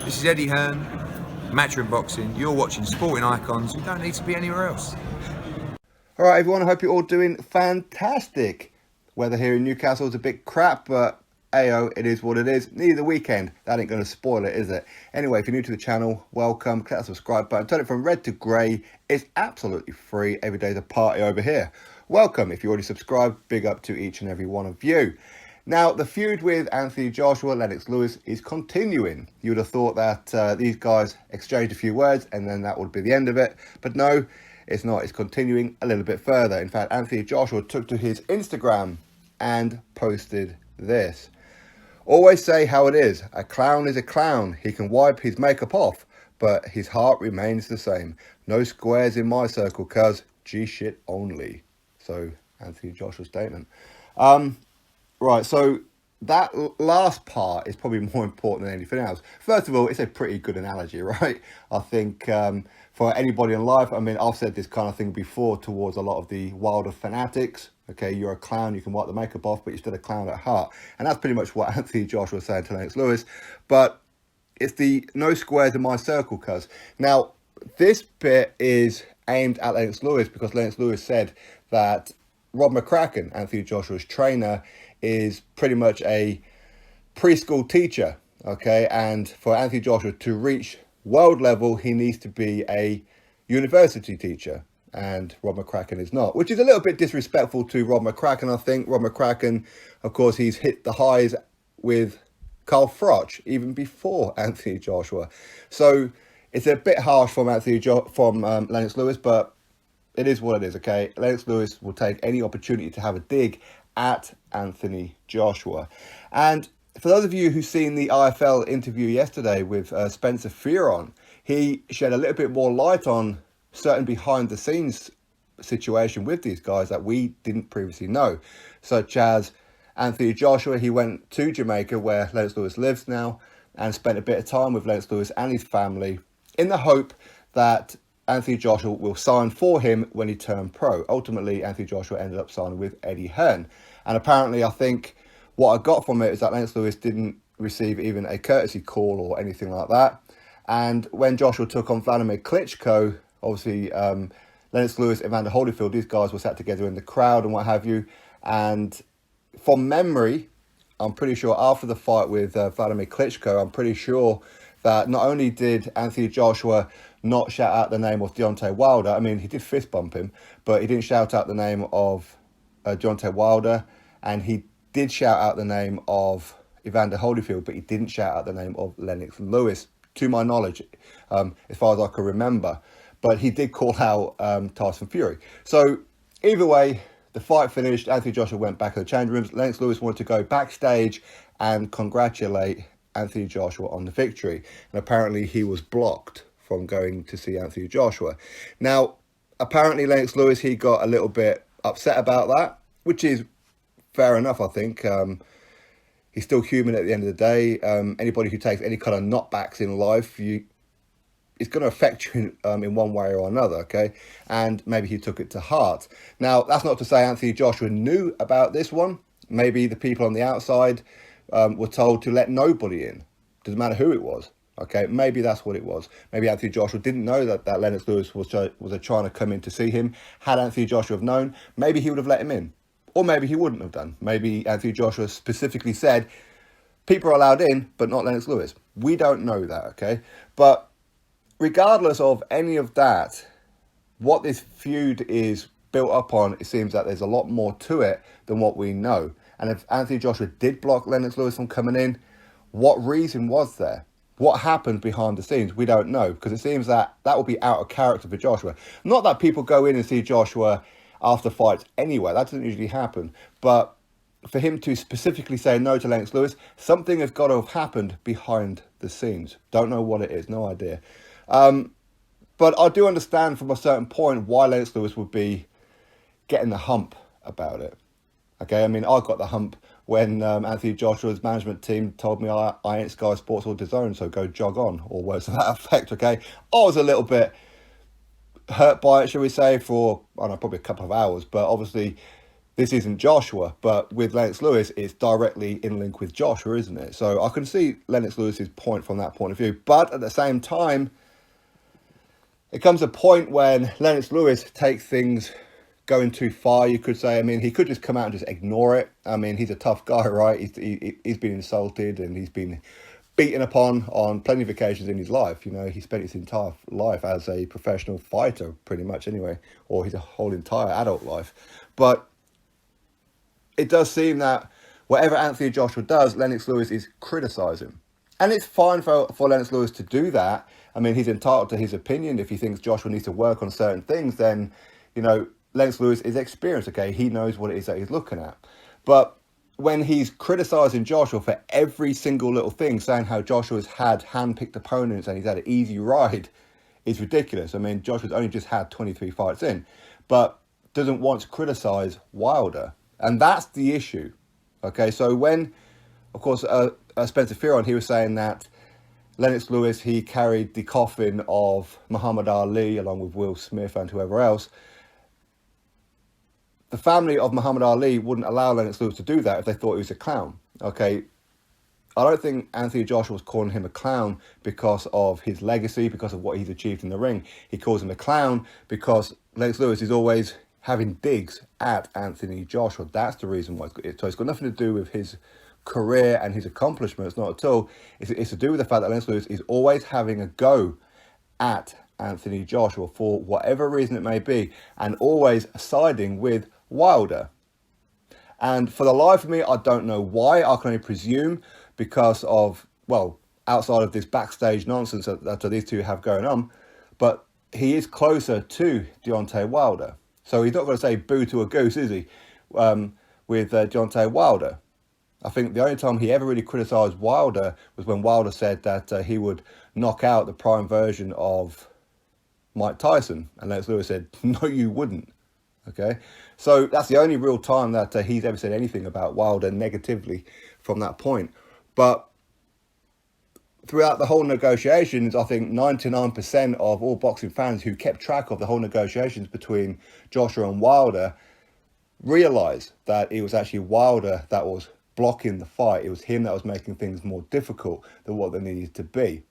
This is Eddie Hearn, Matchroom Boxing. You're watching Sporting Icons. You don't need to be anywhere else. All right, everyone, I hope you're all doing fantastic. Weather here in Newcastle is a bit crap, but ayo, it is what it is. Nearly the weekend. That ain't going to spoil it, is it? Anyway, if you're new to the channel, welcome. Click that subscribe button. Turn it from red to grey. It's absolutely free. Every day's a party over here. Welcome. If you already subscribed, big up to each and every one of you. Now, the feud with Anthony Joshua, Lennox Lewis, is continuing. You would have thought that these guys exchanged a few words and then that would be the end of it. But no, it's not. It's continuing a little bit further. In fact, Anthony Joshua took to his Instagram and posted this. Always say how it is. A clown is a clown. He can wipe his makeup off, but his heart remains the same. No squares in my circle, cuz G shit only. So, Anthony Joshua's statement. Right, so that last part is probably more important than anything else. First of all, it's a pretty good analogy, right? I think for anybody in life, I mean, I've said this kind of thing before towards a lot of the Wilder fanatics. Okay, you're a clown, you can wipe the makeup off, but you're still a clown at heart. And that's pretty much what Anthony Joshua was saying to Lennox Lewis. But it's the no squares in my circle, cuz. Now, this bit is aimed at Lennox Lewis because Lennox Lewis said that Rob McCracken, Anthony Joshua's trainer, is pretty much a preschool teacher, okay? And for Anthony Joshua to reach world level, he needs to be a university teacher. And Rob McCracken is not, which is a little bit disrespectful to Rob McCracken, I think. Rob McCracken, of course, he's hit the highs with Carl Froch even before Anthony Joshua. So it's a bit harsh from Lennox Lewis, but it is what it is, okay? Lennox Lewis will take any opportunity to have a dig at Anthony Joshua. And for those of you who've seen the IFL interview yesterday with Spencer Fearon, he shed a little bit more light on certain behind the scenes situation with these guys that we didn't previously know, such as Anthony Joshua. He went to Jamaica, where Lennox Lewis lives now, and spent a bit of time with Lennox Lewis and his family in the hope that Anthony Joshua will sign for him when he turned pro. Ultimately, Anthony Joshua ended up signing with Eddie Hearn. And apparently, I think what I got from it is that Lennox Lewis didn't receive even a courtesy call or anything like that. And when Joshua took on Vladimir Klitschko, obviously, Lennox Lewis, Evander Holyfield, these guys were sat together in the crowd and what have you. And from memory, I'm pretty sure after the fight with Vladimir Klitschko, I'm pretty sure that not only did Anthony Joshua not shout out the name of Deontay Wilder, I mean, he did fist bump him, but he didn't shout out the name of Deontay Wilder, and he did shout out the name of Evander Holyfield, but he didn't shout out the name of Lennox Lewis, to my knowledge, as far as I can remember. But he did call out Tyson Fury. So either way, the fight finished. Anthony Joshua went back to the changing rooms. Lennox Lewis wanted to go backstage and congratulate Anthony Joshua on the victory. And apparently he was blocked from going to see Anthony Joshua. Now, apparently Lennox Lewis, he got a little bit upset about that, which is fair enough, I think. He's still human at the end of the day. Anybody who takes any kind of knockbacks in life, it's going to affect you in one way or another, okay? And maybe he took it to heart. Now, that's not to say Anthony Joshua knew about this one. Maybe the people on the outside were told to let nobody in. Doesn't matter who it was, okay? Maybe that's what it was. Maybe Anthony Joshua didn't know that Lennox Lewis was trying to come in to see him. Had Anthony Joshua have known, maybe he would have let him in. Or maybe he wouldn't have done. Maybe Anthony Joshua specifically said, people are allowed in, but not Lennox Lewis. We don't know that, okay? But regardless of any of that, what this feud is built up on, it seems that there's a lot more to it than what we know. And if Anthony Joshua did block Lennox Lewis from coming in, what reason was there? What happened behind the scenes? We don't know, because it seems that will be out of character for Joshua. Not that people go in and see Joshua after fights anyway. That doesn't usually happen. But for him to specifically say no to Lennox Lewis, something has got to have happened behind the scenes. Don't know what it is. No idea. But I do understand from a certain point why Lennox Lewis would be getting the hump about it. Okay, I mean, I got the hump when Anthony Joshua's management team told me I ain't Sky Sports or DAZN, so go jog on, or words to that effect, okay? I was a little bit hurt by it, shall we say, for, I don't know, probably a couple of hours, but obviously this isn't Joshua, but with Lennox Lewis, it's directly in link with Joshua, isn't it? So I can see Lennox Lewis's point from that point of view. But at the same time, it comes a point when Lennox Lewis takes things going too far, you could say. I mean, he could just come out and just ignore it. I mean, he's a tough guy, right? He's been insulted and he's been beaten upon on plenty of occasions in his life. You know, he spent his entire life as a professional fighter, pretty much anyway, or his whole entire adult life. But it does seem that whatever Anthony Joshua does, Lennox Lewis is criticising. And it's fine for Lennox Lewis to do that. I mean, he's entitled to his opinion. If he thinks Joshua needs to work on certain things, then, you know, Lennox Lewis is experienced, okay? He knows what it is that he's looking at. But when he's criticising Joshua for every single little thing, saying how Joshua's had hand-picked opponents and he's had an easy ride, is ridiculous. I mean, Joshua's only just had 23 fights in, but doesn't want to criticise Wilder. And that's the issue, okay? So when, of course, Spencer Fearon, he was saying that Lennox Lewis, he carried the coffin of Muhammad Ali along with Will Smith and whoever else. The family of Muhammad Ali wouldn't allow Lennox Lewis to do that if they thought he was a clown, okay? I don't think Anthony Joshua was calling him a clown because of his legacy, because of what he's achieved in the ring. He calls him a clown because Lennox Lewis is always having digs at Anthony Joshua. That's the reason why. So it's got nothing to do with his career and his accomplishments, not at all. It's to do with the fact that Lennox Lewis is always having a go at Anthony Joshua for whatever reason it may be, and always siding with Wilder. And for the life of me, I don't know why. I can only presume because of, well, outside of this backstage nonsense that these two have going on, but he is closer to Deontay Wilder. So he's not going to say boo to a goose, is he, with Deontay Wilder. I think the only time he ever really criticised Wilder was when Wilder said that he would knock out the prime version of Mike Tyson. And Lennox Lewis said, no, you wouldn't. Okay, so that's the only real time that he's ever said anything about Wilder negatively from that point. But throughout the whole negotiations, I think 99% of all boxing fans who kept track of the whole negotiations between Joshua and Wilder realised that it was actually Wilder that was blocking the fight. It was him that was making things more difficult than what they needed to be.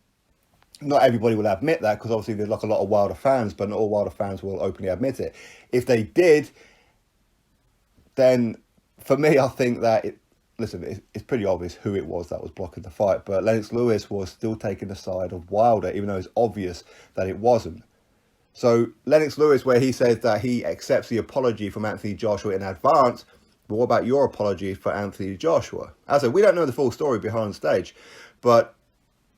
Not everybody will admit that, because obviously there's like a lot of Wilder fans, but not all Wilder fans will openly admit it. If they did, then for me, I think that it's pretty obvious who it was that was blocking the fight. But Lennox Lewis was still taking the side of Wilder, even though it's obvious that it wasn't. So Lennox Lewis, where he says that he accepts the apology from Anthony Joshua in advance, but what about your apology for Anthony Joshua? As I said, we don't know the full story behind the stage, but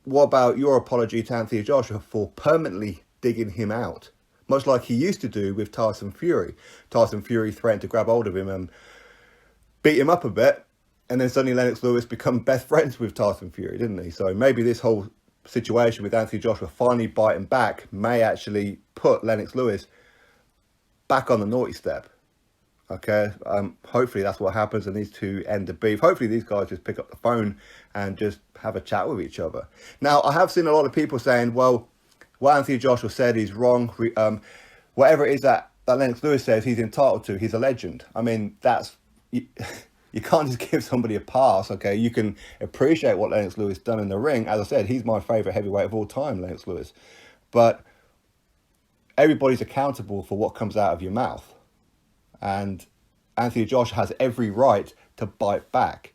what about your apology to Anthony Joshua for permanently digging him out? Much like he used to do with Tyson Fury. Tyson Fury threatened to grab hold of him and beat him up a bit, and then suddenly Lennox Lewis become best friends with Tyson Fury, didn't he? So maybe this whole situation with Anthony Joshua finally biting back may actually put Lennox Lewis back on the naughty step. Okay, hopefully that's what happens and these two end the beef. Hopefully these guys just pick up the phone and just have a chat with each other. Now, I have seen a lot of people saying, well, what Anthony Joshua said is wrong. Whatever it is that Lennox Lewis says he's entitled to, he's a legend. I mean, you can't just give somebody a pass, okay? You can appreciate what Lennox Lewis done in the ring. As I said, he's my favourite heavyweight of all time, Lennox Lewis. But everybody's accountable for what comes out of your mouth. And Anthony Joshua has every right to bite back.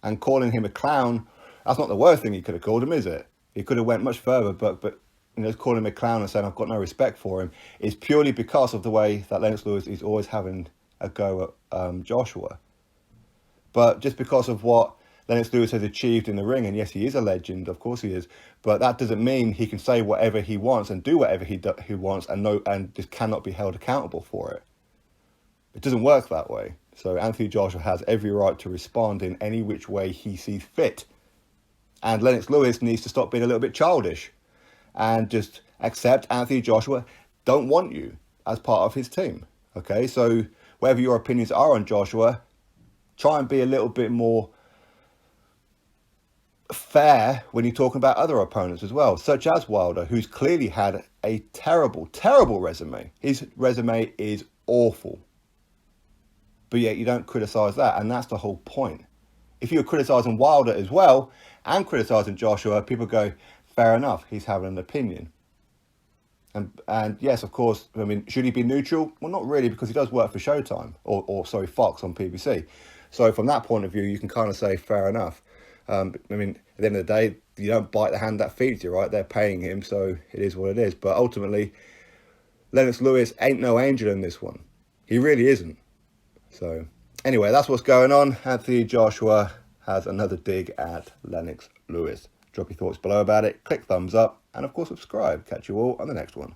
And calling him a clown, that's not the worst thing he could have called him, is it? He could have went much further, but you know, calling him a clown and saying I've got no respect for him is purely because of the way that Lennox Lewis is always having a go at Joshua. But just because of what Lennox Lewis has achieved in the ring, and yes, he is a legend, of course he is, but that doesn't mean he can say whatever he wants and do whatever he wants and just cannot be held accountable for it. It doesn't work that way. So Anthony Joshua has every right to respond in any which way he sees fit. And Lennox Lewis needs to stop being a little bit childish and just accept Anthony Joshua don't want you as part of his team. Okay, so whatever your opinions are on Joshua, try and be a little bit more fair when you're talking about other opponents as well, such as Wilder, who's clearly had a terrible, terrible resume. His resume is awful. but yet you don't criticise that, and that's the whole point. If you're criticising Wilder as well and criticising Joshua, people go, fair enough, he's having an opinion. And yes, of course, I mean, should he be neutral? Well, not really, because he does work for Showtime, or Fox on PBC. So from that point of view, you can kind of say fair enough. I mean, at the end of the day, you don't bite the hand that feeds you, right? They're paying him, so it is what it is. But ultimately, Lennox Lewis ain't no angel in this one. He really isn't. So anyway, that's what's going on. Anthony Joshua has another dig at Lennox Lewis. Drop your thoughts below about it. Click thumbs up. And of course, subscribe. Catch you all on the next one.